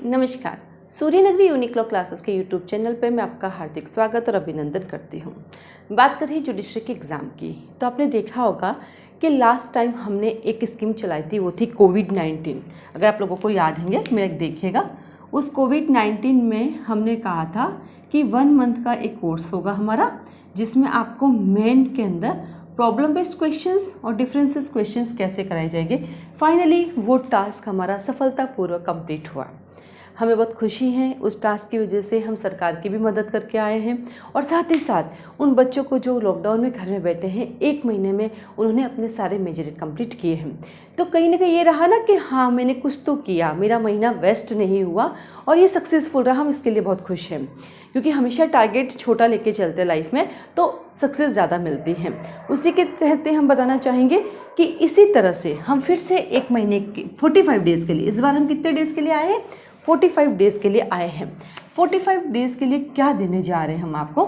नमस्कार। Suryanagari Uniqlo classes के YouTube channel पे मैं आपका हार्दिक स्वागत और अभिनंदन करती हूँ। बात करें जुडिशरी के एग्ज़ाम की, तो आपने देखा होगा कि लास्ट टाइम हमने एक स्कीम चलाई थी, वो थी कोविड-19। अगर आप लोगों को याद है, मेरा देखिएगा, उस कोविड-19 में हमने कहा था कि 1 मंथ का एक कोर्स होगा हमारा, जिसमें आपको मेन के अंदर प्रॉब्लम बेस्ड क्वेश्चंस और डिफरेंसेस क्वेश्चंस कैसे कराए जाएंगे। फाइनली वो टास्क हमारा सफलतापूर्वक कंप्लीट हुआ। हमें बहुत खुशी है, उस टास्क की वजह से हम सरकार की भी मदद करके आए हैं और साथ ही साथ उन बच्चों को जो लॉकडाउन में घर में बैठे हैं, 1 महीने में उन्होंने अपने सारे मेजर कंप्लीट किए हैं। तो कहीं ना कहीं ये रहा ना कि हाँ, मैंने कुछ तो किया, मेरा महीना वेस्ट नहीं हुआ और ये सक्सेसफुल रहा। हम इसके लिए बहुत खुश हैं, क्योंकि हमेशा टारगेट छोटा लेके चलते लाइफ में तो सक्सेस ज़्यादा मिलती है। उसी के तहत हम बताना चाहेंगे कि इसी तरह से हम फिर से 1 महीने के 45 डेज़ के लिए, इस बार हम कितने डेज़ के लिए आए हैं? 45 डेज़ के लिए आए हैं। 45 डेज़ के लिए क्या देने जा रहे हैं हम आपको?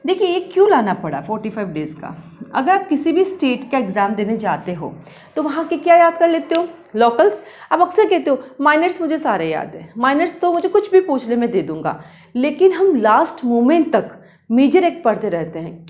देखिए, ये क्यों लाना पड़ा 45 डेज़ का? अगर आप किसी भी स्टेट का एग्ज़ाम देने जाते हो तो वहाँ के क्या याद कर लेते हो? लोकल्स। आप अक्सर कहते हो माइनर्स मुझे सारे याद है, माइनर्स तो मुझे कुछ भी पूछ ले मैं दे दूंगा, लेकिन हम लास्ट मोमेंट तक मेजर एक्ट पढ़ते रहते हैं।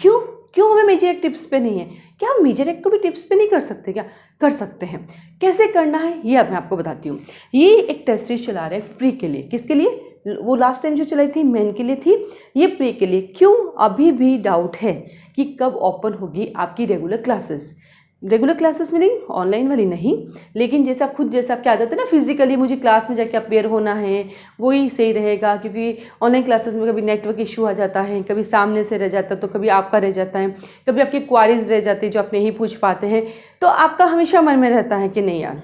क्यों हमें मेजर एक्ट टिप्स पे नहीं है? क्या हम मेजर एक्ट को भी टिप्स पे नहीं कर सकते? क्या कर सकते हैं? कैसे करना है ये अब मैं आपको बताती हूँ। ये एक टेस्ट सीरीज चला रहे हैं प्री के लिए। किसके लिए? वो लास्ट टाइम जो चलाई थी मेन के लिए थी, ये प्री के लिए। क्यों? अभी भी डाउट है कि कब ओपन होगी आपकी regular classes. Regular classes meaning online वाली नहीं, लेकिन जैसे आप खुद, जैसे आपकी आदत है ना, फिजिकली मुझे क्लास में जाके अपेयर होना है, वही सही रहेगा। क्योंकि ऑनलाइन क्लासेस में कभी नेटवर्क इशू आ जाता है, कभी सामने से रह जाता है तो कभी आपका रह जाता है, कभी आपकी क्वारीज रह जाती है जो आप नहीं पूछ पाते हैं, तो आपका हमेशा मन में रहता है कि नहीं यार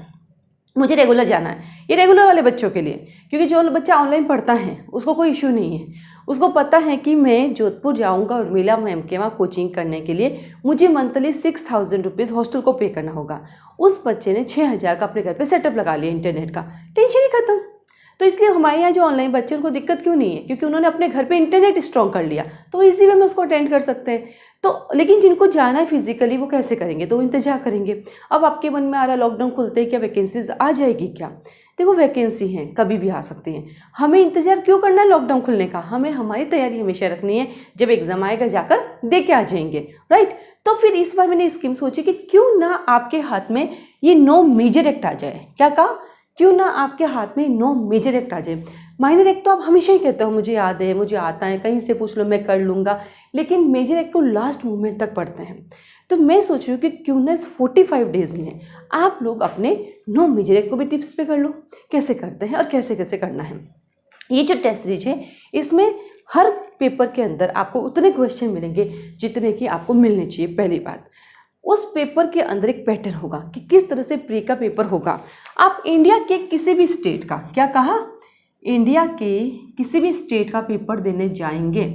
मुझे रेगुलर जाना है। ये रेगुलर वाले बच्चों के लिए, क्योंकि जो बच्चा ऑनलाइन पढ़ता है उसको कोई इशू नहीं है, उसको पता है कि मैं जोधपुर जाऊंगा और उर्मिला मैम के वहाँ कोचिंग करने के लिए मुझे मंथली 6000 रुपीज़ हॉस्टल को पे करना होगा। उस बच्चे ने 6000 का अपने घर पे सेटअप लगा लिया इंटरनेट का, टेंशन ही खत्म। तो इसलिए हमारे यहाँ जो ऑनलाइन बच्चे उनको दिक्कत क्यों नहीं है? क्योंकि उन्होंने अपने घर पे इंटरनेट स्ट्रॉन्ग कर लिया, तो इसी वे में उसको अटेंड कर सकते हैं। तो लेकिन जिनको जाना है फिजिकली वो कैसे करेंगे? तो इंतजार करेंगे। अब आपके मन में आ रहा है लॉकडाउन खुलते ही क्या वैकेंसीज आ जाएगी क्या? देखो, वैकेंसी हैं, कभी भी आ सकती हैं। हमें इंतजार क्यों करना है लॉकडाउन खुलने का? हमें हमारी तैयारी हमेशा रखनी है, जब एग्जाम आएगा जाकर दे के आ जाएंगे, राइट? तो फिर इस बार मैंने स्कीम सोची कि क्यों ना आपके हाथ में ये नो मेजर एक्ट आ जाए। क्या कहा? क्यों ना आपके हाथ में नो मेजर एक्ट आ जाए। माइनर एक्ट तो आप हमेशा ही कहते हो मुझे याद है, मुझे आता है, कहीं से पूछ लो मैं कर लूँगा, लेकिन मेजर एक्ट को लास्ट मोमेंट तक पढ़ते हैं। तो मैं सोच रही हूँ कि क्यों ना इस 45 डेज़ में आप लोग अपने नो मेजर एक्ट को भी टिप्स पे कर लो, कैसे करते हैं और कैसे कैसे करना है। ये जो टेस्ट सीरीज है, इसमें हर पेपर के अंदर आपको उतने क्वेश्चन मिलेंगे जितने कि आपको मिलने चाहिए। पहली बात, उस पेपर के अंदर एक पैटर्न होगा कि किस तरह से प्री का पेपर होगा। आप इंडिया के किसी भी स्टेट का, क्या कहा? इंडिया के किसी भी स्टेट का पेपर देने जाएंगे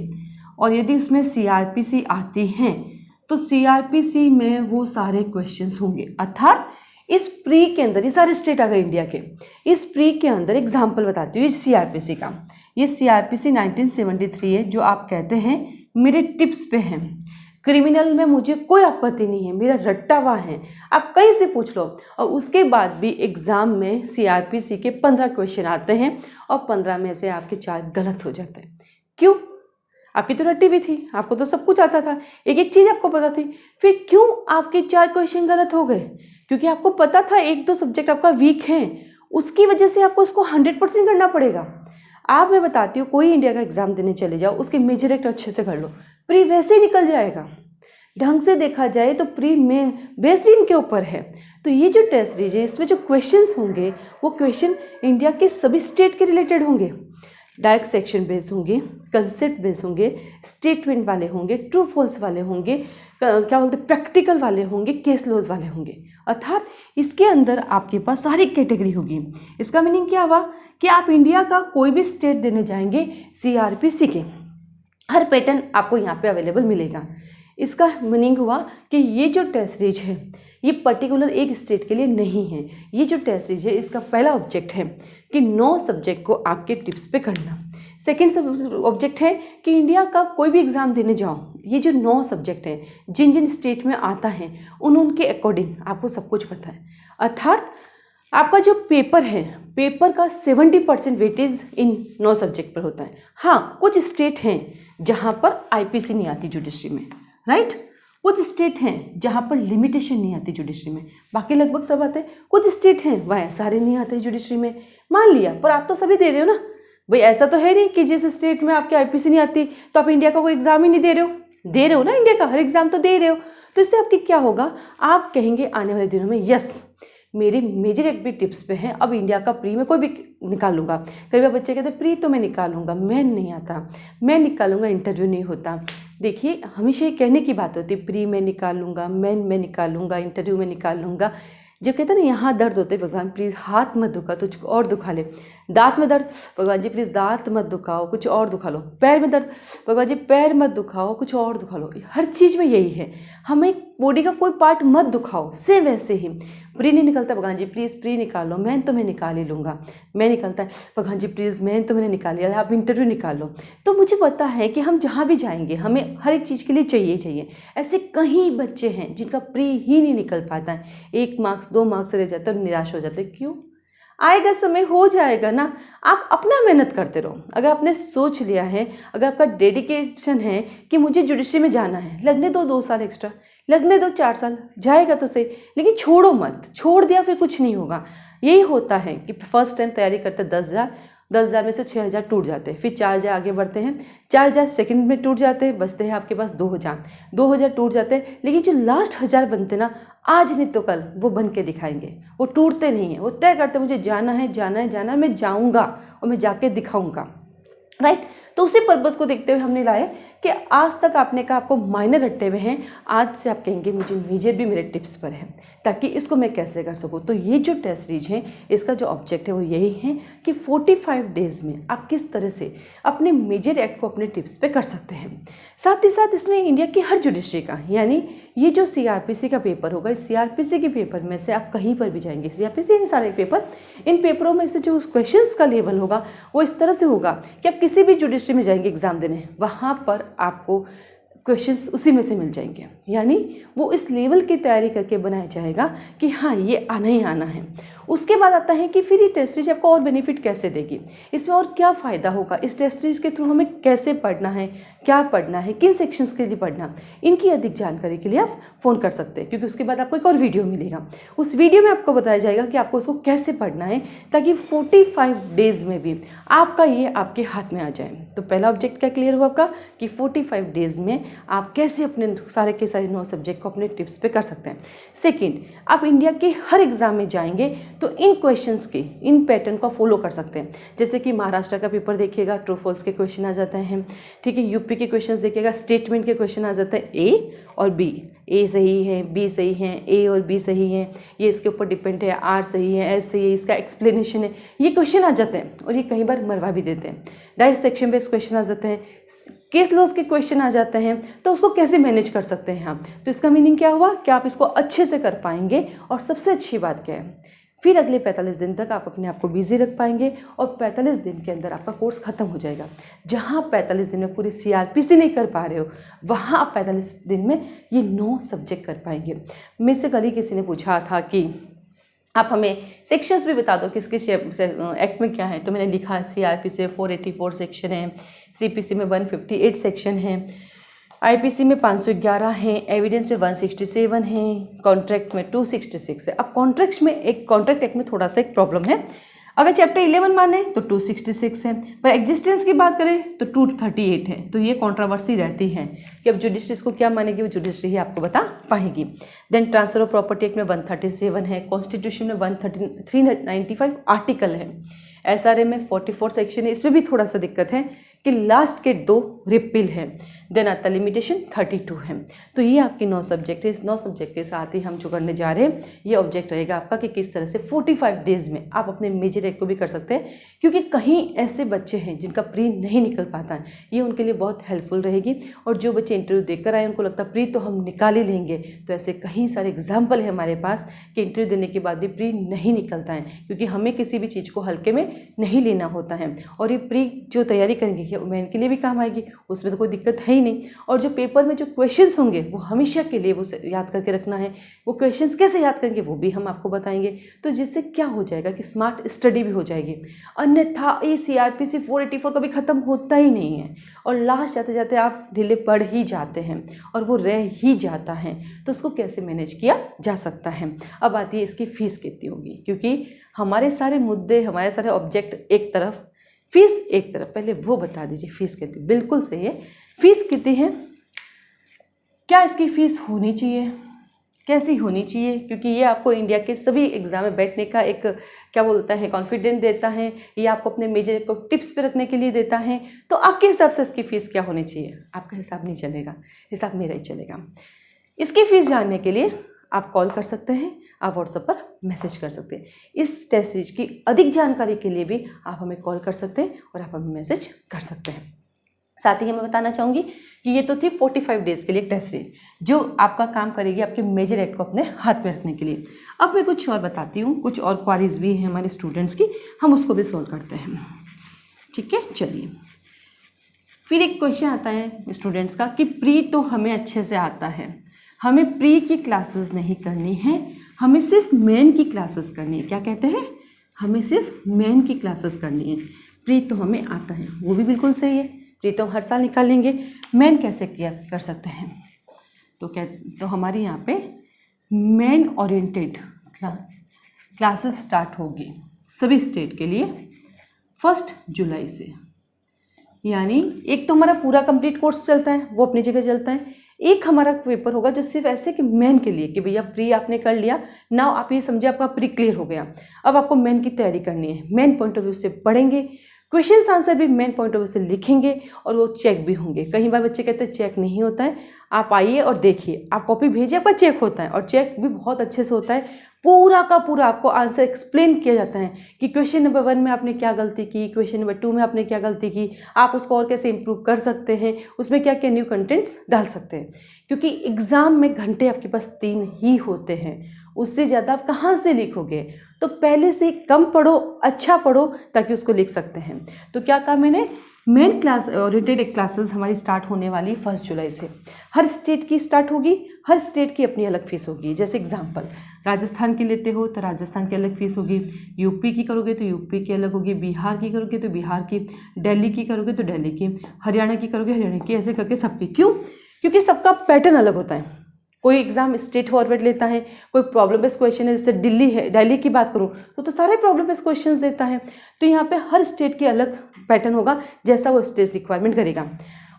और यदि उसमें सीआरपीसी आती हैं तो सीआरपीसी में वो सारे क्वेश्चंस होंगे। अर्थात इस प्री के अंदर, ये सारे स्टेट आ गए इंडिया के, इस प्री के अंदर एग्जाम्पल बताती हूँ सीआरपीसी का। ये सीआरपीसी 1973 है, जो आप कहते हैं मेरे टिप्स पे हैं। क्रिमिनल में मुझे कोई आपत्ति नहीं है, मेरा रट्टा हुआ है, आप कहीं से पूछ लो। और उसके बाद भी एग्ज़ाम में सीआरपीसी के 15 क्वेश्चन आते हैं और 15 में से आपके 4 गलत हो जाते हैं। क्यों? आपकी तो रट्टी भी थी, आपको तो सब कुछ आता था, एक एक चीज़ आपको पता थी, फिर क्यों आपके 4 क्वेश्चन गलत हो गए? क्योंकि आपको पता था 1-2 सब्जेक्ट आपका वीक है, उसकी वजह से आपको उसको 100% करना पड़ेगा। आप, मैं बताती हूँ, कोई इंडिया का एग्जाम देने चले जाओ, उसके मेजर एक्ट अच्छे से कर लो, प्री वैसे ही निकल जाएगा। ढंग से देखा जाए तो प्री में बेस्ड इनके ऊपर है। तो ये जो टेस्ट सीरीज है, इसमें जो क्वेश्चंस होंगे वो क्वेश्चन इंडिया के सभी स्टेट के रिलेटेड होंगे। डायरेक्ट सेक्शन बेस होंगे, कंसेप्ट बेस होंगे, स्टेटमेंट वाले होंगे, ट्रू फॉल्स वाले होंगे, क्या बोलते प्रैक्टिकल वाले होंगे, केस लॉज वाले होंगे। अर्थात इसके अंदर आपके पास सारी कैटेगरी होगी। इसका मीनिंग क्या हुआ कि आप इंडिया का कोई भी स्टेट देने जाएंगे, सीआरपीसी के हर पैटर्न आपको यहाँ पे अवेलेबल मिलेगा। इसका मीनिंग हुआ कि ये जो टेस्ट सीरीज है ये पर्टिकुलर एक स्टेट के लिए नहीं है। ये जो टेस्ट सीरीज है इसका पहला ऑब्जेक्ट है कि 9 सब्जेक्ट को आपके टिप्स पे करना। सेकेंड ऑब्जेक्ट है कि इंडिया का कोई भी एग्ज़ाम देने जाओ, ये जो 9 सब्जेक्ट हैं जिन जिन स्टेट में आता है उनके अकॉर्डिंग आपको सब कुछ पता है। अर्थात आपका जो पेपर है, पेपर का 70% वेटेज इन 9 सब्जेक्ट पर होता है। हाँ, कुछ स्टेट हैं जहाँ पर आईपीसी नहीं आती जुडिशरी में, राइट। कुछ स्टेट हैं जहाँ पर लिमिटेशन नहीं आती जुडिशरी में, बाकी लगभग सब आते हैं। कुछ स्टेट हैं वह सारे नहीं आते जुडिशरी में, मान लिया, पर आप तो सभी दे रहे हो ना भाई। ऐसा तो है नहीं कि जिस स्टेट में आपकी आईपीसी नहीं आती तो आप इंडिया का कोई एग्जाम ही नहीं दे रहे हो ना, इंडिया का हर एग्जाम तो दे रहे हो। तो इससे आपकी क्या होगा, आप कहेंगे आने वाले दिनों में यस मेरी मेजर एक भी टिप्स पे है, अब इंडिया का प्री में कोई भी निकाल लूँगा। कई बार बच्चे कहते हैं प्री तो मैं निकालूंगा, मैं नहीं आता, मैं निकालूंगा, इंटरव्यू नहीं होता। देखिए, हमेशा ये कहने की बात होती है प्री में निकालूंगा, मैं निकालूंगा, इंटरव्यू में निकाल लूँगा। जब कहते हैं ना यहाँ दर्द होते भगवान प्लीज़ हाथ मत दुखा, तो कुछ और दुखा ले। दांत में दर्द, भगवान जी प्लीज़ दांत मत दुखाओ, कुछ और दुखा लो। पैर में दर्द, भगवान जी पैर मत दुखाओ, कुछ और दुखा लो। हर चीज़ में यही है, हमें बॉडी का कोई पार्ट मत दुखाओ। से वैसे ही प्री नहीं निकलता, भगवान जी प्लीज़ प्री निकालो, मैं तो मैं निकाल ही लूँगा। मैं निकलता है, भगवान जी प्लीज़ मैं तो मैंने निकाल लिया, आप इंटरव्यू निकाल लो। तो मुझे पता है कि हम जहाँ भी जाएंगे हमें हर एक चीज़ के लिए चाहिए। ऐसे कई बच्चे हैं जिनका प्री ही नहीं निकल पाता है, 1 मार्क्स 2 मार्क्स से रह जाते हैं और निराश हो जाते हैं। क्यों? आएगा समय, हो जाएगा ना। आप अपना मेहनत करते रहो। अगर आपने सोच लिया है, अगर आपका डेडिकेशन है कि मुझे जुडिशरी में जाना है, लगने दो 2 साल एक्स्ट्रा, लगने दो 4 साल, जाएगा तो सही, लेकिन छोड़ो मत। छोड़ दिया फिर कुछ नहीं होगा। यही होता है कि फर्स्ट टाइम तैयारी करते 10,000 में से 6,000 टूट जाते हैं, फिर 4,000 आगे बढ़ते हैं, 4,000 सेकंड में टूट जाते हैं, बचते हैं आपके पास 2,000 टूट जाते हैं। लेकिन जो लास्ट 1,000 बनते ना, आज नहीं तो कल वो बन के दिखाएंगे। वो टूटते नहीं हैं, वो तय करते मुझे जाना है, मैं जाऊँगा और मैं जाके दिखाऊँगा, राइट। तो उसी पर्पज़ को देखते हुए हमने लाए कि आज तक आपने कहा आपको माइनर रट्टे हुए हैं, आज से आप कहेंगे मुझे मेजर भी मेरे टिप्स पर है, ताकि इसको मैं कैसे कर सकूँ। तो ये जो टेस्ट सीरीज है, इसका जो ऑब्जेक्ट है वो यही है कि 45 डेज़ में आप किस तरह से अपने मेजर एक्ट को अपने टिप्स पे कर सकते हैं। साथ ही साथ इसमें इंडिया की हर जुडिशरी का, यानी ये जो सीआरपीसी का पेपर होगा, इस सीआरपीसी के पेपर में से आप कहीं पर भी जाएंगे, सीआरपीसी इन सारे पेपर, इन पेपरों में से जो क्वेश्चंस का लेवल होगा वो इस तरह से होगा कि आप किसी भी जुडिशरी में जाएंगे एग्जाम देने, वहाँ पर आपको क्वेश्चंस उसी में से मिल जाएंगे। यानी वो इस लेवल की तैयारी करके बनाया जाएगा कि हाँ ये आना ही आना है। उसके बाद आता है कि फिर ये टेस्ट सीरीज आपको और बेनिफिट कैसे देगी, इसमें और क्या फ़ायदा होगा, इस टेस्ट सीरीज के थ्रू हमें कैसे पढ़ना है, क्या पढ़ना है, किन सेक्शंस के लिए पढ़ना, इनकी अधिक जानकारी के लिए आप फ़ोन कर सकते हैं, क्योंकि उसके बाद आपको एक और वीडियो मिलेगा। उस वीडियो में आपको बताया जाएगा कि आपको उसको कैसे पढ़ना है, ताकि 45 डेज़ में भी आपका ये आपके हाथ में आ जाए। तो पहला ऑब्जेक्ट क्या क्लियर हुआ आपका कि 45 डेज़ में आप कैसे अपने सारे के सारे 9 सब्जेक्ट को अपने टिप्स पे कर सकते हैं। सेकेंड, आप इंडिया के हर एग्ज़ाम में जाएंगे तो इन क्वेश्चंस के, इन पैटर्न को फॉलो कर सकते हैं। जैसे कि महाराष्ट्र का पेपर देखिएगा, ट्रू फॉल्स के क्वेश्चन आ जाते हैं, ठीक है। यूपी के क्वेश्चंस देखिएगा, स्टेटमेंट के क्वेश्चन आ जाते हैं, ए और बी, ए सही है, बी सही है, ए और बी सही है, ये इसके ऊपर डिपेंड है, आर सही है, एस सही है, इसका एक्सप्लेनेशन है, ये क्वेश्चन आ जाते हैं। और ये कई बार मरवा भी देते हैं। डायरेक्ट सेक्शन बेस्ड क्वेश्चन आ जाते हैं, केस लॉज के क्वेश्चन आ जाते हैं, तो उसको कैसे मैनेज कर सकते हैं आप। तो इसका मीनिंग क्या हुआ कि आप इसको अच्छे से कर पाएंगे। और सबसे अच्छी बात क्या है, फिर अगले 45 दिन तक आप अपने आप को बिजी रख पाएंगे और 45 दिन के अंदर आपका कोर्स ख़त्म हो जाएगा। जहाँ आप 45 दिन में पूरी सीआरपीसी नहीं कर पा रहे हो, वहाँ आप 45 दिन में ये 9 सब्जेक्ट कर पाएंगे। मेरे से कल ही किसी ने पूछा था कि आप हमें सेक्शंस भी बता दो किस किस एक्ट में क्या है, तो मैंने लिखा सीआरपीसी में 484 सेक्शन है, सीपीसी में 158 सेक्शन है, आईपीसी में 511 हैं, एविडेंस में 167 हैं, कॉन्ट्रैक्ट में 266 है। अब कॉन्ट्रैक्ट में कॉन्ट्रैक्ट एक्ट में थोड़ा सा एक प्रॉब्लम है। अगर चैप्टर 11 माने तो 266 है, पर एग्जिस्टेंस की बात करें तो 238 है। तो ये कंट्रोवर्सी रहती है कि अब जुडिशरी इसको क्या मानेगी, वो जुडिशरी ही आपको बता पाएगी। Then transfer of property act में 137 है, कॉन्स्टिट्यूशन में 395 आर्टिकल है, एसआरए में 44 सेक्शन है। इसमें भी थोड़ा सा दिक्कत है कि लास्ट के 2 रिपील है। देन आता लिमिटेशन 32 है। तो ये आपकी 9 सब्जेक्ट है। इस 9 सब्जेक्ट के साथ ही हम जो करने जा रहे हैं, ये ऑब्जेक्ट रहेगा आपका कि किस तरह से 45 डेज़ में आप अपने मेजर एक्ट को भी कर सकते हैं, क्योंकि कहीं ऐसे बच्चे हैं जिनका प्री नहीं निकल पाता है, ये उनके लिए बहुत हेल्पफुल रहेगी। और जो बच्चे इंटरव्यू देकर आए उनको लगता है प्री तो हम निकाल ही लेंगे, तो ऐसे कई सारे एग्जाम्पल है हमारे पास कि इंटरव्यू देने के बाद भी प्री नहीं निकलता है, क्योंकि हमें किसी भी चीज़ को हल्के में नहीं लेना होता है। और ये प्री जो तैयारी करेंगे मैं इनके लिए भी काम आएगी, उसमें तो कोई दिक्कत है ही नहीं। और जो पेपर में जो क्वेश्चंस होंगे वो हमेशा के लिए वो याद करके रखना है। वो क्वेश्चंस कैसे याद करेंगे वो भी हम आपको बताएंगे। तो जिससे क्या हो जाएगा कि स्मार्ट स्टडी भी हो जाएगी। अन्यथा ये CRPC 484 कभी ख़त्म होता ही नहीं है और लास्ट जाते जाते आप ढीले पड़ ही जाते हैं और वो रह ही जाता है। तो उसको कैसे मैनेज किया जा सकता है। अब आती है इसकी फ़ीस कितनी होगी, क्योंकि हमारे सारे मुद्दे, हमारे सारे ऑब्जेक्ट एक तरफ, फीस एक तरफ। पहले वो बता दीजिए फीस कितनी। बिल्कुल सही है, फीस कितनी है, क्या इसकी फ़ीस होनी चाहिए, कैसी होनी चाहिए, क्योंकि ये आपको इंडिया के सभी एग्ज़ाम में बैठने का एक क्या बोलता है कॉन्फिडेंस देता है। ये आपको अपने मेजर को टिप्स पे रखने के लिए देता है। तो आपके हिसाब से इसकी फ़ीस क्या होनी चाहिए। आपका हिसाब नहीं चलेगा, हिसाब मेरा ही चलेगा। इसकी फ़ीस जानने के लिए आप कॉल कर सकते हैं, आप व्हाट्सएप पर मैसेज कर सकते हैं। इस टेस्ट सीरीज की अधिक जानकारी के लिए भी आप हमें कॉल कर सकते हैं और आप हमें मैसेज कर सकते हैं। साथ ही मैं बताना चाहूँगी कि ये तो थी 45 डेज़ के लिए टेस्ट सीरीज जो आपका काम करेगी आपके मेजर एक्ट को अपने हाथ में रखने के लिए। अब मैं कुछ और बताती हूँ, कुछ और क्वारीज भी हैं हमारे स्टूडेंट्स की, हम उसको भी सोल्व करते हैं। ठीक है, चलिए। फिर एक क्वेश्चन आता है स्टूडेंट्स का कि प्री तो हमें अच्छे से आता है, हमें प्री की क्लासेस नहीं करनी है, हमें सिर्फ मेन की क्लासेस करनी है। क्या कहते हैं, हमें सिर्फ मेन की क्लासेस करनी है, प्री तो हमें आता है। वो भी बिल्कुल सही है, प्री तो हर साल निकाल लेंगे, मेन कैसे किया कर सकते हैं। तो हमारी यहाँ पे मेन ओरिएंटेड क्लासेस स्टार्ट होगी सभी स्टेट के लिए 1 जुलाई से। यानी एक तो हमारा पूरा कंप्लीट कोर्स चलता है, वो अपनी जगह चलता है। एक हमारा पेपर होगा जो सिर्फ ऐसे कि मेन के लिए, कि भैया प्री आपने कर लिया, ना आप ये समझिए आपका प्री क्लियर हो गया, अब आपको मेन की तैयारी करनी है। मेन पॉइंट ऑफ व्यू से पढ़ेंगे, क्वेश्चन आंसर भी मेन पॉइंट ऑफ व्यू से लिखेंगे और वो चेक भी होंगे। कई बार बच्चे कहते हैं चेक नहीं होता है, आप आइए और देखिए, आप कॉपी भेजिए, आपका चेक होता है और चेक भी बहुत अच्छे से होता है। पूरा का पूरा आपको आंसर एक्सप्लेन किया जाता है कि क्वेश्चन नंबर 1 में आपने क्या गलती की, क्वेश्चन नंबर 2 में आपने क्या गलती की, आप उसको और कैसे इंप्रूव कर सकते हैं, उसमें क्या क्या न्यू कंटेंट्स डाल सकते हैं। क्योंकि एग्ज़ाम में घंटे आपके पास 3 ही होते हैं, उससे ज़्यादा आप कहाँ से लिखोगे। तो पहले से कम पढ़ो, अच्छा पढ़ो, ताकि उसको लिख सकते हैं। तो क्या कहा मैंने, मेन क्लास ओरिएंटेड क्लासेस हमारी स्टार्ट होने वाली 1 जुलाई से। हर स्टेट की स्टार्ट होगी, हर स्टेट की अपनी अलग फीस होगी। जैसे एग्जांपल राजस्थान की लेते हो तो राजस्थान की अलग फीस होगी, यूपी की करोगे तो यूपी की अलग होगी, बिहार की करोगे तो बिहार की, दिल्ली की करोगे तो दिल्ली की, हरियाणा की करोगे हरियाणा की, ऐसे करके सबकी। क्यों, क्योंकि सबका पैटर्न अलग होता है। कोई एग्जाम स्टेट फॉरवर्ड लेता है, कोई प्रॉब्लम बेस्ड क्वेश्चन है। जैसे दिल्ली की बात करूँ तो सारे प्रॉब्लम बेस्ड क्वेश्चंस देता है। तो यहाँ पे हर स्टेट की अलग पैटर्न होगा, जैसा वो स्टेट रिक्वायरमेंट करेगा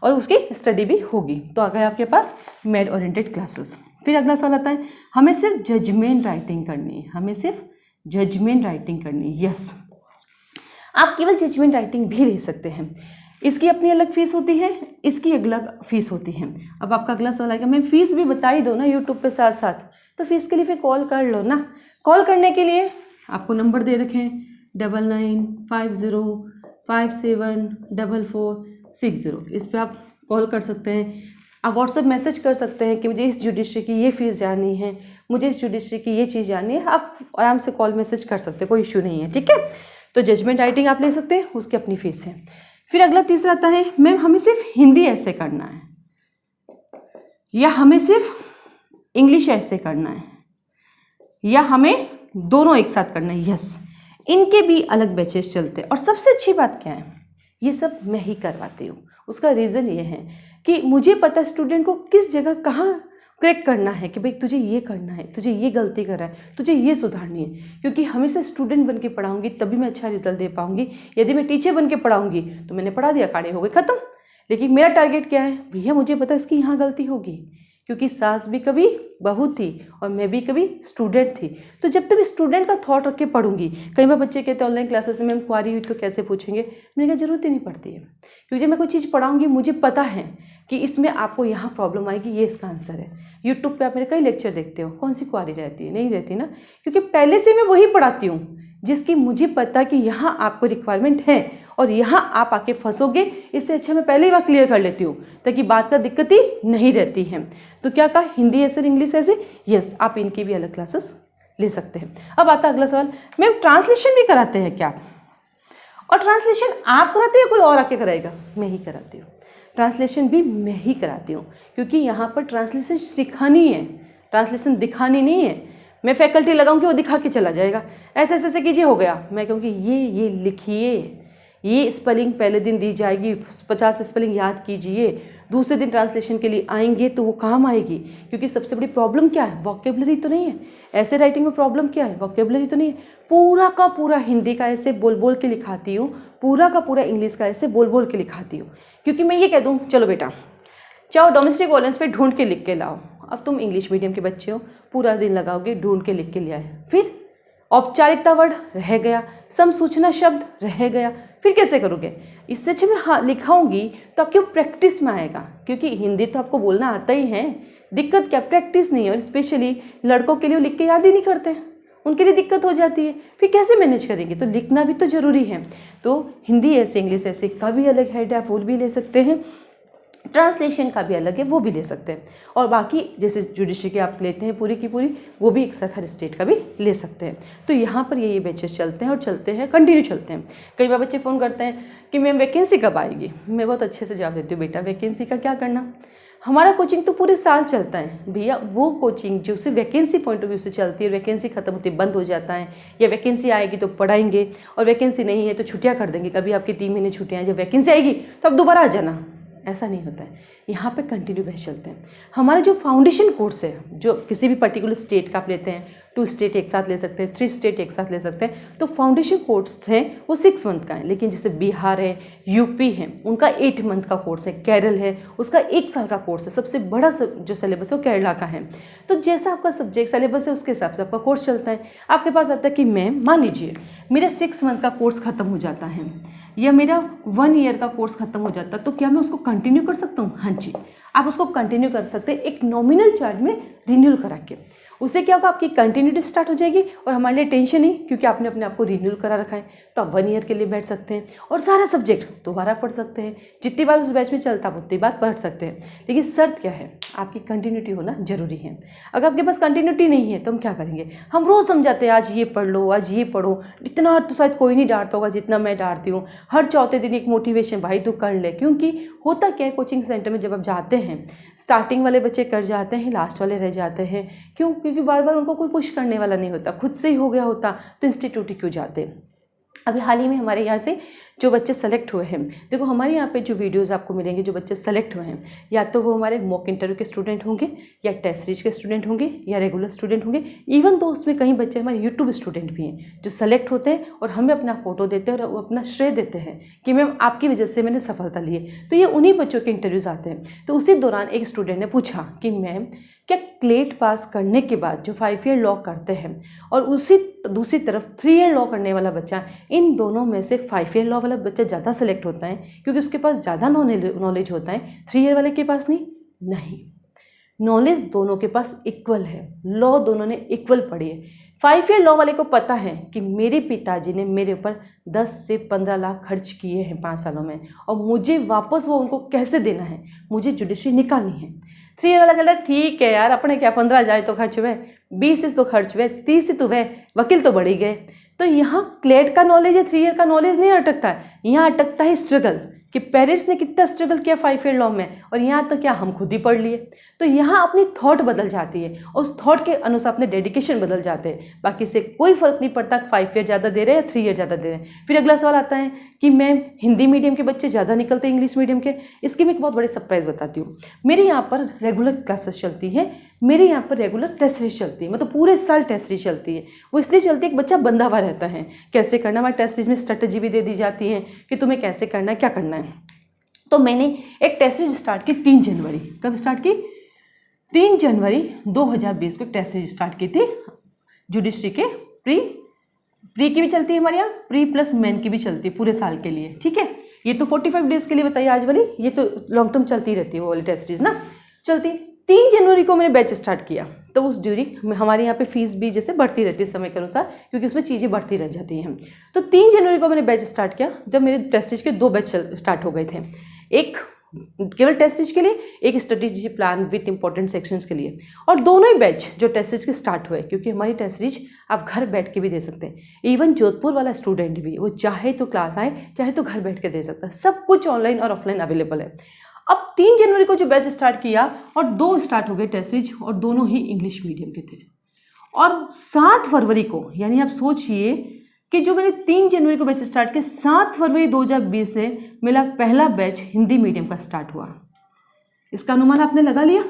और उसकी स्टडी भी होगी। तो आ गए आपके पास मेन ओरिएंटेड क्लासेस। फिर अगला सवाल आता है, हमें सिर्फ जजमेंट राइटिंग करनी है, हमें सिर्फ जजमेंट राइटिंग करनी है। यस, आप केवल जजमेंट राइटिंग भी ले सकते हैं, इसकी अपनी अलग फीस होती है, इसकी अलग फीस होती है। अब आपका अगला सवाल आएगा, मैं फीस भी बता ही दो ना यूट्यूब पे साथ साथ, तो फीस के लिए फिर कॉल कर लो ना। कॉल करने के लिए आपको नंबर दे रखे हैं 9950574460। इस पर आप कॉल कर सकते हैं। आप व्हाट्सएप मैसेज कर सकते हैं कि मुझे इस जुडिशरी की ये फीस जाननी है, मुझे इस जुडिशरी की ये चीज़ जाननी है। आप आराम से कॉल मैसेज कर सकते हैं, कोई इशू नहीं है। ठीक है, तो जजमेंट राइटिंग आप ले सकते हैं, उसकी अपनी फीस है। फिर अगला तीसरा आता है, मैम हमें सिर्फ हिंदी ऐसे करना है, या हमें सिर्फ इंग्लिश ऐसे करना है, या हमें दोनों एक साथ करना है। यस, इनके भी अलग बैचेस चलते हैं। और सबसे अच्छी बात क्या है, ये सब मैं ही करवाती हूँ। उसका रीज़न ये है कि मुझे पता है स्टूडेंट को किस जगह कहाँ करेक्ट करना है, कि भाई तुझे ये करना है, तुझे ये गलती कर रहा है, तुझे ये सुधारनी है। क्योंकि हमेशा स्टूडेंट बन के पढ़ाऊँगी तभी मैं अच्छा रिजल्ट दे पाऊँगी। यदि मैं टीचर बन के पढ़ाऊँगी तो मैंने पढ़ा दिया, कहानी हो गई ख़त्म। लेकिन मेरा टारगेट क्या है, भैया मुझे पता है इसकी यहाँ गलती होगी, क्योंकि सास भी कभी बहू थी और मैं भी कभी स्टूडेंट थी। तो जब तक स्टूडेंट का थॉट रख के पढ़ूंगी। कई बार बच्चे कहते हैं ऑनलाइन क्लासेस में मैम कुआरी हुई तो कैसे पूछेंगे, मैंने कहा जरूरत ही नहीं पड़ती है। क्योंकि जब मैं कोई चीज़ पढ़ाऊंगी मुझे पता है कि इसमें आपको यहाँ प्रॉब्लम आएगी, ये इसका आंसर है। यूट्यूब पे आप मेरे कई लेक्चर देखते हो, कौन सी क्वारी रहती है, नहीं रहती ना, क्योंकि पहले से मैं वही पढ़ाती हूँ जिसकी मुझे पता कि यहाँ आपको रिक्वायरमेंट है और यहाँ आप आके फंसोगे। इससे अच्छा मैं पहले ही बात क्लियर कर लेती हूँ ताकि बात का दिक्कत ही नहीं रहती है। तो क्या कहा, हिंदी ऐसे इंग्लिश ऐसे। यस, आप इनकी भी अलग क्लासेस ले सकते हैं। अब आता अगला सवाल, मैम ट्रांसलेशन भी कराते हैं क्या? और ट्रांसलेशन आप कराते हैं कोई और आके कराएगा? मैं ही कराती हूँ। ट्रांसलेशन भी मैं ही कराती हूँ, क्योंकि यहाँ पर ट्रांसलेशन सिखानी है, ट्रांसलेशन दिखानी नहीं है। मैं फैकल्टी लगाऊँ कि वो दिखा के चला जाएगा, ऐसे ऐसे कीजिए हो गया। मैं कहूँगी ये लिखिए, ये स्पेलिंग पहले दिन दी जाएगी, 50 स्पेलिंग याद कीजिए, दूसरे दिन ट्रांसलेशन के लिए आएंगे तो वो काम आएगी। क्योंकि सबसे बड़ी प्रॉब्लम क्या है, वोकेबलरी तो नहीं है। ऐसे राइटिंग में प्रॉब्लम क्या है, वोकेबलरी तो नहीं है। पूरा का पूरा हिंदी का ऐसे बोल बोल के लिखाती हूँ, पूरा का पूरा इंग्लिश का ऐसे बोल बोल के लिखाती हूँ। क्योंकि मैं ये कह दूँ, चलो बेटा चाहो डोमेस्टिक वायलेंस पे ढूंढ के लिख के लाओ। अब तुम इंग्लिश मीडियम के बच्चे हो, पूरा दिन लगाओगे ढूंढ के लिख के ले आए, फिर औपचारिकता वर्ड रह गया, समसूचना शब्द रह गया, फिर कैसे करोगे। इससे अच्छे मैं हाँ लिखाऊंगी तो आपकी प्रैक्टिस में आएगा, क्योंकि हिंदी तो आपको बोलना आता ही है। दिक्कत क्या, प्रैक्टिस नहीं है। और स्पेशली लड़कों के लिए लिख के याद ही नहीं करते, उनके लिए दिक्कत हो जाती है, फिर कैसे मैनेज करेंगे। तो लिखना भी तो जरूरी है। तो हिंदी ऐसे इंग्लिश ऐसे का भी अलग हेड है, आप वो भी ले सकते हैं, ट्रांसलेशन का भी अलग है, वो भी ले सकते हैं। और बाकी जैसे जुडिशरी के आप लेते हैं पूरी की पूरी, वो भी एक साथ हर स्टेट का भी ले सकते हैं। तो यहाँ पर ये बैचेस चलते हैं और चलते हैं, कंटिन्यू चलते हैं। कई बार बच्चे फ़ोन करते हैं कि मैम वैकेंसी कब आएगी। मैं बहुत अच्छे से जवाब देती हूँ, बेटा वैकेंसी का क्या करना, हमारा कोचिंग तो पूरे साल चलता है भैया। वो कोचिंग जो सिर्फ वैकेंसी पॉइंट ऑफ व्यू से चलती है, वैकेंसी खत्म होती है बंद हो जाता है, या वैकेंसी आएगी तो पढ़ाएंगे और वैकेंसी नहीं है तो छुट्टियाँ कर देंगे, कभी आपकी 3 महीने छुट्टियाँ, जब वैकेंसी आएगी तो आप दोबारा आ जाना, ऐसा नहीं होता है। यहाँ पे कंटिन्यू बैच चलते हैं। हमारा जो फाउंडेशन कोर्स है, जो किसी भी पर्टिकुलर स्टेट का आप लेते हैं, 2 स्टेट एक साथ ले सकते हैं, 3 स्टेट एक साथ ले सकते हैं, तो फाउंडेशन कोर्स है वो 6 मंथ का है। लेकिन जैसे बिहार है, यूपी है, उनका 8 मंथ का कोर्स है, केरल है उसका 1 साल का कोर्स है। सबसे बड़ा जो सिलेबस है वो केरला का है। तो जैसा आपका सब्जेक्ट सिलेबस है उसके हिसाब से आपका कोर्स चलता है। आपके पास आता है कि मैम मान लीजिए मेरा 6 मंथ का कोर्स खत्म हो जाता है या मेरा 1 ईयर का कोर्स खत्म हो जाता है, तो क्या मैं उसको कंटिन्यू कर सकता हूँ। हाँ जी, आप उसको कंटिन्यू कर सकते हैं एक नॉमिनल चार्ज में रिन्यूअल करा के। उससे क्या होगा, आपकी कंटिन्यूटी स्टार्ट हो जाएगी और हमारे लिए टेंशन ही, क्योंकि आपने अपने आप को रिन्यूअल करा रखा है। तो आप 1 ईयर के लिए बैठ सकते हैं और सारा सब्जेक्ट दोबारा पढ़ सकते हैं। जितनी बार उस बैच में चलता है उतनी बार पढ़ सकते हैं। लेकिन शर्त क्या है, आपकी कंटिन्यूटी होना जरूरी है। अगर आपके पास कंटिन्यूटी नहीं है तो हम क्या करेंगे, हम रोज़ समझाते हैं आज ये पढ़ लो, आज ये पढ़ो। इतना तो शायद कोई नहीं डांटता होगा जितना मैं डांटती हूँ। हर चौथे दिन एक मोटिवेशन, भाई तू कर ले। क्योंकि होता क्या है, कोचिंग सेंटर में जब आप जाते हैं, स्टार्टिंग वाले बच्चे कर जाते हैं, लास्ट वाले रह जाते हैं। क्यों? क्योंकि बार बार उनको कोई पुश करने वाला नहीं होता, खुद से ही हो गया होता तो इंस्टीट्यूट ही क्यों जाते। अभी हाल ही में हमारे यहाँ से जो बच्चे सेलेक्ट हुए हैं, देखो हमारे यहाँ पे जो वीडियोस आपको मिलेंगे, जो बच्चे सेलेक्ट हुए हैं, या तो वो हमारे मॉक इंटरव्यू के स्टूडेंट होंगे, या टेस्ट सीरीज के स्टूडेंट होंगे, या रेगुलर स्टूडेंट होंगे। इवन तो उसमें कई बच्चे हमारे यूट्यूब स्टूडेंट भी हैं जो सेलेक्ट होते हैं और हमें अपना फोटो देते हैं और वो अपना श्रेय देते हैं कि मैम आपकी वजह से मैंने सफलता ली है। तो ये उन्हीं बच्चों के इंटरव्यूज़ आते हैं। तो उसी दौरान एक स्टूडेंट ने पूछा कि मैम क्या क्लेट पास करने के बाद जो 5 ईयर लॉ करते हैं और उसी दूसरी तरफ 3 ईयर लॉ करने वाला बच्चा, इन दोनों में से 5 ईयर लॉ वाला बच्चा ज़्यादा सेलेक्ट होता है क्योंकि उसके पास ज़्यादा नॉलेज होता है, 3 ईयर वाले के पास नहीं। नॉलेज दोनों के पास इक्वल है, लॉ दोनों ने इक्वल पढ़ी है। 5 ईयर लॉ वाले को पता है कि मेरे पिताजी ने मेरे ऊपर 10 से 15 लाख खर्च किए हैं 5 सालों में और मुझे वापस वो उनको कैसे देना है, मुझे जुडिशरी निकालनी है। 3 ईयर वाला कहता है ठीक है यार, अपने क्या 15 जाए तो खर्च हुए, 20 तो खर्च हुए, 30 तो हुए, वकील तो बढ़ ही गए। तो यहाँ क्लेट का नॉलेज है, 3 ईयर का नॉलेज नहीं अटकता है, यहाँ अटकता है स्ट्रगल कि पेरेंट्स ने कितना स्ट्रगल किया 5 ईयर लॉ में और यहाँ तो क्या हम खुद ही पढ़ लिए। तो यहाँ अपनी थॉट बदल जाती है और उस थॉट के अनुसार अपने डेडिकेशन बदल जाते हैं। बाकी से कोई फर्क नहीं पड़ता 5 ईयर ज़्यादा दे रहे हैं या 3 ईयर ज़्यादा दे रहे हैं। फिर अगला सवाल आता है कि मैम हिंदी मीडियम के बच्चे ज़्यादा निकलते हैं इंग्लिश मीडियम के। इसकी मैं एक बहुत बड़ी सरप्राइज़ बताती हूँ। मेरे यहाँ पर रेगुलर क्लासेस चलती हैं, मेरे यहाँ पर रेगुलर टेस्ट सीरीज चलती है, मतलब पूरे साल टेस्ट सीरीज चलती है। वो इसलिए चलती है एक बच्चा बंधा हुआ रहता है कैसे करना। हमारे टेस्ट सीरीज में स्ट्रेटजी भी दे दी जाती है कि तुम्हें कैसे करना है, क्या करना है। तो मैंने एक टेस्ट सीरीज स्टार्ट की 3 जनवरी। कब स्टार्ट की? 3 जनवरी 2020 को एक टेस्ट सीरीज स्टार्ट की थी जुडिशरी के। प्री की भी चलती है हमारे यहाँ, प्री प्लस मेन की भी चलती है पूरे साल के लिए, ठीक है। ये तो 45 डेज के लिए बताइए आज वाली, ये तो लॉन्ग टर्म चलती रहती है वो वाली टेस्ट सीरीज ना, चलती। 3 जनवरी को मैंने बैच स्टार्ट किया। तो उस ड्यूरिंग हमारे यहाँ पे फीस भी जैसे बढ़ती रहती है समय के अनुसार, क्योंकि उसमें चीज़ें बढ़ती रह जाती हैं। तो 3 जनवरी को मैंने बैच स्टार्ट किया, जब मेरे टेस्ट सीरीज के 2 बैच स्टार्ट हो गए थे। एक केवल टेस्ट सीरीज के लिए, एक strategy plan with important sections के लिए। और दोनों ही बैच जो टेस्ट सीरीज के स्टार्ट हुए, क्योंकि हमारी टेस्ट सीरीज आप घर बैठ के भी दे सकते हैं। इवन जोधपुर वाला स्टूडेंट भी वो चाहे तो क्लास आए, चाहे तो घर बैठ के दे सकता है। सब कुछ ऑनलाइन और ऑफलाइन अवेलेबल है। अब 3 जनवरी को जो बैच स्टार्ट किया और 2 स्टार्ट हो गए टेस्ट सीरीज और दोनों ही इंग्लिश मीडियम के थे। और 7 फरवरी को, यानी आप सोचिए कि जो मैंने 3 जनवरी को बैच स्टार्ट किया, 7 फरवरी 2020 से मेरा पहला बैच हिंदी मीडियम का स्टार्ट हुआ। इसका अनुमान आपने लगा लिया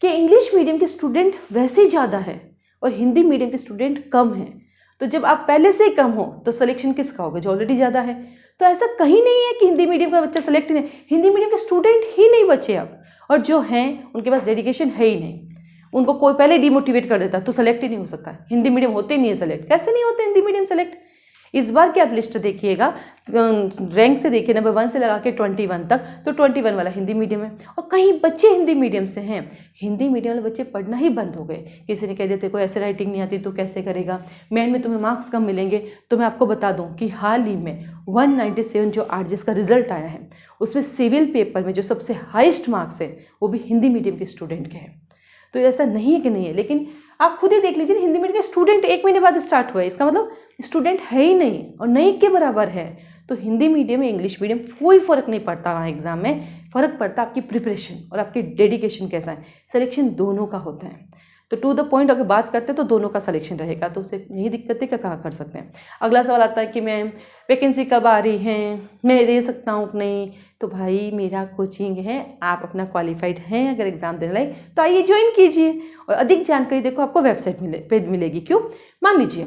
कि इंग्लिश मीडियम के स्टूडेंट वैसे ही ज़्यादा है और हिंदी मीडियम के स्टूडेंट कम हैं। तो जब आप पहले से ही कम हो तो सिलेक्शन किसका होगा, जो ऑलरेडी ज़्यादा है। तो ऐसा कहीं नहीं है कि हिंदी मीडियम का बच्चा सेलेक्ट नहीं, हिंदी मीडियम के स्टूडेंट ही नहीं बचे अब, और जो हैं उनके पास डेडिकेशन है ही नहीं। उनको कोई पहले डिमोटिवेट कर देता तो सेलेक्ट ही नहीं हो सकता। हिंदी मीडियम होते ही नहीं है सेलेक्ट। कैसे नहीं होते हिंदी मीडियम सेलेक्ट? इस बार की आप लिस्ट देखिएगा, रैंक से देखिए नंबर 1 से लगा के 21 तक, तो 21 वाला हिंदी मीडियम है और कई बच्चे हिंदी मीडियम से हैं। हिंदी मीडियम वाले बच्चे पढ़ना ही बंद हो गए। किसी ने कह दिया कोई ऐसे राइटिंग नहीं आती तो कैसे करेगा, मेन में तुम्हें मार्क्स कम मिलेंगे। तो मैं आपको बता दूं कि हाल ही में 197 जो आरजीएस का रिजल्ट आया है उसमें सिविल पेपर में जो सबसे हाईएस्ट मार्क्स है वो भी हिंदी मीडियम के स्टूडेंट के हैं। तो ऐसा नहीं है कि नहीं है, लेकिन आप खुद ही देख लीजिए हिंदी मीडियम के स्टूडेंट 1 महीने बाद स्टार्ट हुआ है, इसका मतलब स्टूडेंट है ही नहीं और नहीं के बराबर है। तो हिंदी मीडियम में इंग्लिश मीडियम कोई फ़र्क नहीं पड़ता वहाँ एग्जाम में, फ़र्क पड़ता आपकी प्रिपरेशन और आपकी डेडिकेशन कैसा है। सिलेक्शन दोनों का होता है। तो टू द पॉइंट अगर बात करते हैं तो दोनों का सिलेक्शन रहेगा, तो उसे नहीं दिक्कत है, क्या कहाँ कर सकते हैं। अगला सवाल आता है कि मैम वैकेंसी कब आ रही है, मैं दे सकता हूँ कि नहीं। तो भाई मेरा कोचिंग है, आप अपना क्वालिफाइड हैं अगर एग्ज़ाम देने लायक तो आइए ज्वाइन कीजिए। और अधिक जानकारी देखो आपको वेबसाइट पे मिलेगी। क्यों? मान लीजिए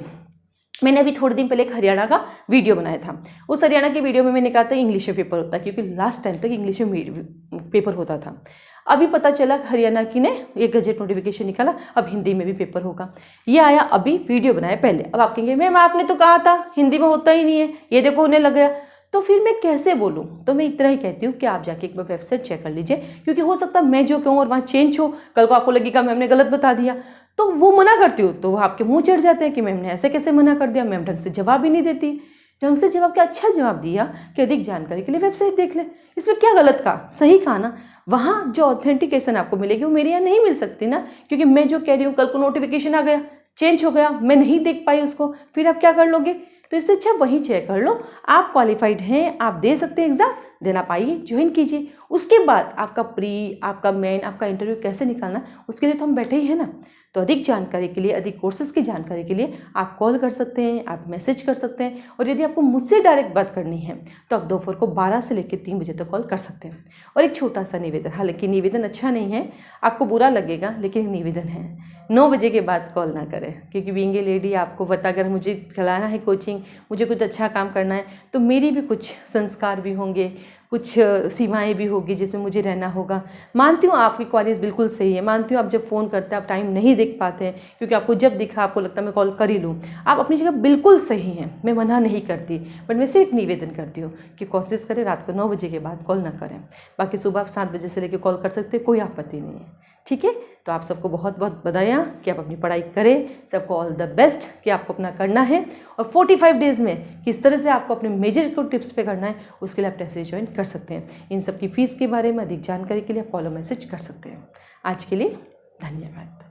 मैंने अभी थोड़े दिन पहले एक हरियाणा का वीडियो बनाया था। उस हरियाणा के वीडियो में मैंने कहा था इंग्लिश में पेपर होता है, क्योंकि लास्ट टाइम तक इंग्लिश में पेपर होता था। अभी पता चला हरियाणा की ने एक गजेट नोटिफिकेशन निकाला, अब हिंदी में भी पेपर होगा। ये आया अभी, वीडियो बनाया पहले। अब आप कहेंगे मैम आपने तो कहा था हिंदी में होता ही नहीं है, ये देखो होने लग गया। तो फिर मैं कैसे बोलूँ? तो मैं इतना ही कहती हूँ कि आप जाके एक बार वेबसाइट चेक कर लीजिए, क्योंकि हो सकता है मैं जो कहूँ और वहाँ चेंज हो, कल को आपको लगेगा मैम ने गलत बता दिया, तो वो मना करती हूँ तो आपके मुंह चढ़ जाते हैं कि मैम ने ऐसे कैसे मना कर दिया, मैम ढंग से जवाब ही नहीं देती। ढंग से जवाब क्या, अच्छा जवाब दिया कि अधिक जानकारी के लिए वेबसाइट देख ले। इसमें क्या गलत कहा, सही कहा ना। वहाँ जो ऑथेंटिकेशन आपको मिलेगी वो मेरे यहाँ नहीं मिल सकती ना, क्योंकि मैं जो कह रही हूँ कल को नोटिफिकेशन आ गया, चेंज हो गया, मैं नहीं देख पाई उसको, फिर आप क्या कर लोगे? तो इससे अच्छा वहीं चेक कर लो, आप क्वालिफाइड हैं, आप दे सकते हैं एग्जाम, देना पाइए, ज्वाइन कीजिए। उसके बाद आपका प्री, आपका मेन, आपका इंटरव्यू कैसे निकालना, उसके लिए तो हम बैठे ही हैं ना। तो अधिक जानकारी के लिए, अधिक कोर्सेज की जानकारी के लिए आप कॉल कर सकते हैं, आप मैसेज कर सकते हैं, और यदि आपको मुझसे डायरेक्ट बात करनी है तो आप दोपहर को 12 से लेकर 3 बजे तक कॉल कर सकते हैं। और एक छोटा सा निवेदन, हालांकि निवेदन अच्छा नहीं है, आपको बुरा लगेगा, लेकिन निवेदन है, 9 बजे के बाद कॉल ना करें, क्योंकि बीइंग ए लेडी आपको पता, अगर मुझे चलाना है कोचिंग, मुझे कुछ अच्छा काम करना है, तो मेरी भी कुछ संस्कार भी होंगे, कुछ सीमाएं भी होगी जिसमें मुझे रहना होगा। मानती हूँ आपकी कॉलेज बिल्कुल सही है, मानती हूँ आप जब फ़ोन करते हैं आप टाइम नहीं देख पाते हैं, क्योंकि आपको जब दिखा आपको लगता है मैं कॉल कर ही लूँ। आप अपनी जगह बिल्कुल सही हैं, मैं मना नहीं करती, बट मैं सिर्फ निवेदन करती हूँ कि कोशिश करें रात को 9 बजे के बाद कॉल ना करें। बाकी सुबह आप 7 बजे से लेकर कॉल कर सकते हैं, कोई आपत्ति नहीं है। ठीक है, तो आप सबको बहुत बहुत बधाइयाँ कि आप अपनी पढ़ाई करें। सबको ऑल द बेस्ट कि आपको अपना करना है, और 45 डेज़ में किस तरह से आपको अपने मेजर को टिप्स पे करना है उसके लिए आप टेस्ट सीरीज ज्वाइन कर सकते हैं। इन सब की फ़ीस के बारे में अधिक जानकारी के लिए आप कॉल और मैसेज कर सकते हैं। आज के लिए धन्यवाद।